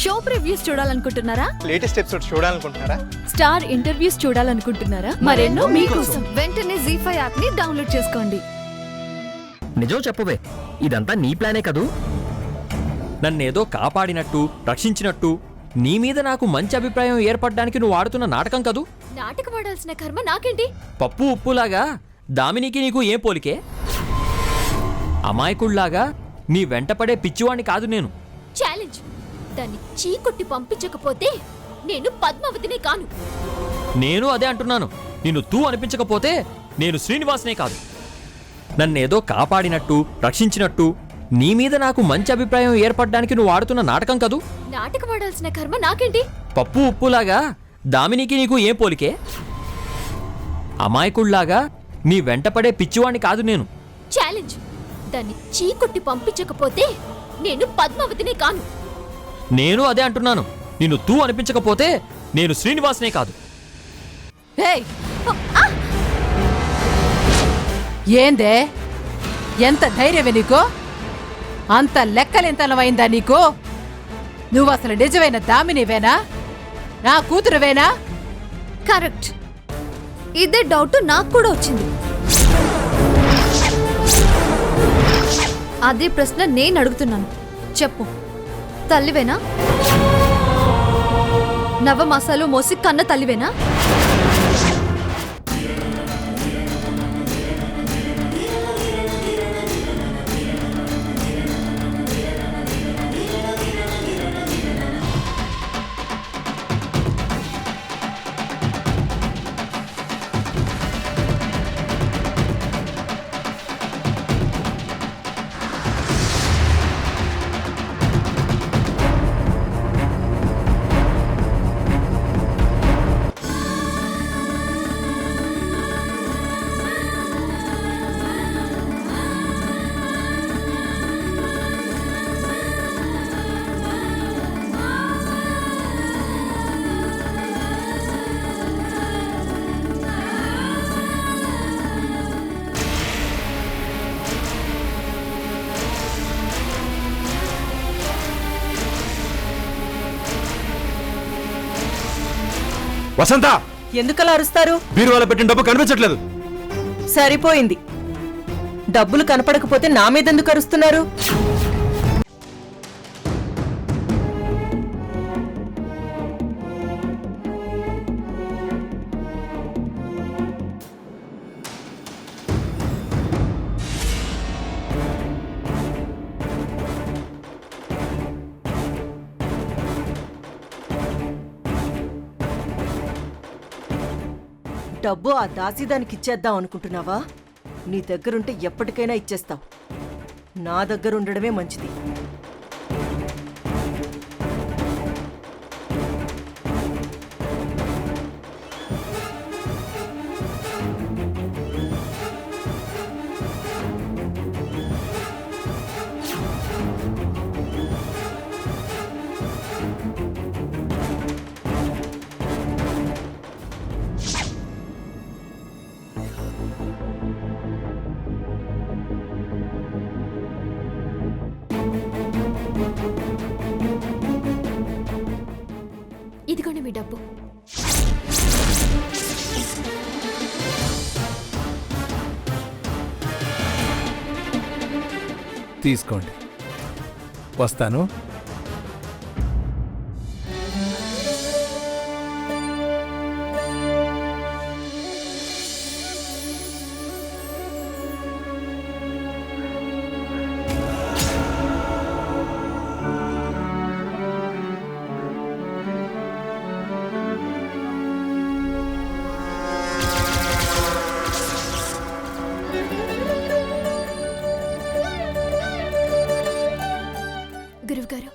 Show previews చూడాలనుకుంటున్నారా? Latest episode చూడాలనుకుంటున్నారా? Star interviews చూడాలనుకుంటున్నారా? మరెన్నో మీకోసం వెంటనే ZEE5 యాప్ ని డౌన్లోడ్ చేసుకోండి. నిజం చెప్పవే, ఇదంతా నీ ప్లానే కదూ? నన్నేదో కాపాడినట్టు రక్షించినట్టు నీ మీద నాకు మంచి అభిప్రాయం ఏర్పడడానికి నువ్వు ఆడుతున్న నాటకం కదూ? నాటకం ఆడాల్సిన కర్మ నాకేంటి? పప్పు ఉప్పులాగా దామినికి నీకు ఏం పోలికే? అమాయకుళ్లాగా నీ వెంటపడే పిచ్చివాణ్ణి కాదు నేను. ఛాలెంజ్. దాన్ని చీకొట్టి పంపించకపోతే నేను పద్మావతినే కాను. నేను అదే అంటున్నాను. నిన్ను తూ అనిపించకపోతే నేను శ్రీనివాస్నే కాదు. నన్నేదో కాపాడినట్టు రక్షించినట్టు నీ మీద నాకు మంచి అభిప్రాయం ఏర్పడడానికి నువ్వు ఆడుతున్న నాటకం కదూ? నాటకం ఆడాల్సిన కర్మ నాకేంటి? పప్పు ఉప్పులాగా దామినికి నీకు ఏం పోలికే? అమాయకుళ్లాగా నీ వెంటపడే పిచ్చివాణ్ణి కాదు నేను. ఛాలెంజ్. దాన్ని చీకొట్టి పంపించకపోతే నేను పద్మావతినే కాను. నేను అదే అంటున్నాను. నిన్ను తూ అనిపించకపోతే నేను శ్రీనివాస్నే కాదు. ఏందే, ఎంత ధైర్యమే నీకు? అంత లెక్కలెంతనమైందా నీకు? నువ్వు అసలు నిజమైన దామినివేనా? నా కూతురువేనా? కరెక్ట్. ఇదే డౌట్ నాకు కూడా వచ్చింది. అదే ప్రశ్న నేను అడుగుతున్నాను. చెప్పు, తల్లివేనా? నవమాసాలు మోసి కన్న తల్లివేనా? వసంత, ఎందుకలా అరుస్తారు? బీరువాలో పెట్టిన డబ్బు కనిపించట్లేదు. సరిపోయింది. డబ్బులు కనపడకపోతే నా మీదెందుకు అరుస్తున్నారు? డబ్బు ఆ దాసీదానికి ఇచ్చేద్దాం అనుకుంటున్నావా? నీ దగ్గరుంటే ఎప్పటికైనా ఇచ్చేస్తావు. నా దగ్గర ఉండడమే మంచిది. ఇదిగోండి మీ డబ్బు. తీసుకోండి, వస్తాను. గురువుగారు,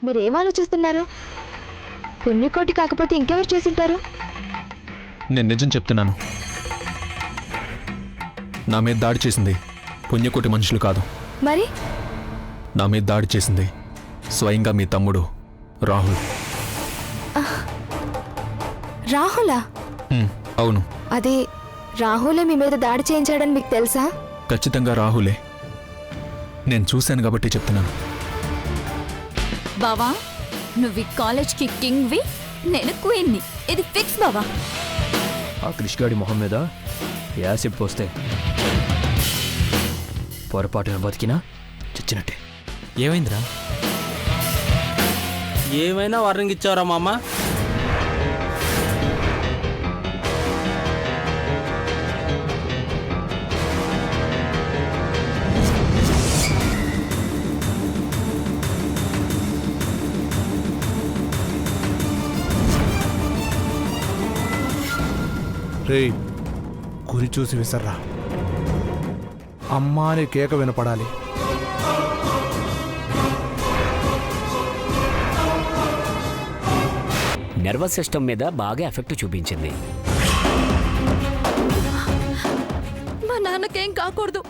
మీరేం ఆలోచిస్తున్నారు? పుణ్యకోటి కాకపోతే ఇంకెవరు చేసింటారు? నేను నిజం చెప్తున్నాను. నా మీద దాడి చేసింది పుణ్యకోటి మనుషులు కాదు. మరి నా మీద దాడి చేసింది స్వయంగా మీ తమ్ముడు రాహుల్. రాహులా? అవును, అదే రాహులే మీ మీద దాడి చేయించాడని మీకు తెలుసా? ఖచ్చితంగా రాహులే. నేను చూశాను కాబట్టి చెప్తున్నాను. బావా నువ్వు కాలేజ్కి కింగ్వి, నేను క్వీన్ని. ఇది ఫిక్స్ బావా. ఆ కృష్ణగాడి మొహం మీద యాసిడ్ పోస్తే పొరపాటున బతికినా చచ్చినట్టే. ఏమైందిరా? ఏమైనా వార్నింగ్ ఇచ్చావరా మామ? రేయ్, గురి చూసి విసర్రా. అమ్మా అని కేక వినపడాలి. నర్వస్ సిస్టమ్ మీద బాగా ఎఫెక్ట్ చూపించింది. మా నాన్నకేం కాకూడదు.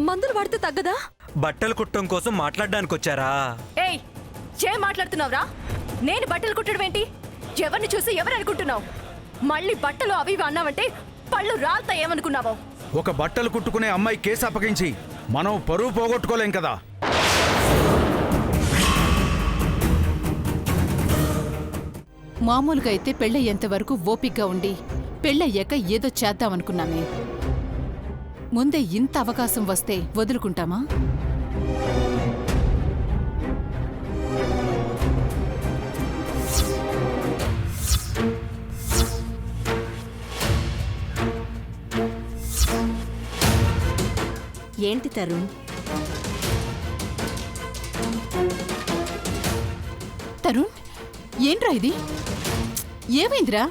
మందులు వాడితే తగ్గదా? బట్టలు కుట్టడం కోసం మాట్లాడడానికి వచ్చారా? ఏయ్ ఏం మాట్లాడుతున్నావురా? నేను బట్టలు కుట్టడం ఏంటి? ఎవరిని చూసి ఎవరు అనుకుంటున్నావు? మళ్ళీ బట్టలు అవి ఇవి అన్నావంటే పళ్ళు రాల్తా ఏమనుకున్నావో? ఒక బట్టలు కుట్టుకునే అమ్మాయి కేసు అప్పగించి మనం పరువు పోగొట్టుకోలేం కదా. మామూలుగా అయితే పెళ్ళయ్యేంత వరకు ఓపిగ్గా ఉండి పెళ్ళయ్యాక ఏదో చేద్దామనుకున్నామే. ముందే ఇంత అవకాశం వస్తే వదులుకుంటామా? ఏంటి తరుణ్? తరుణ్, ఏంట్రా ఇది? ఏమైందిరా?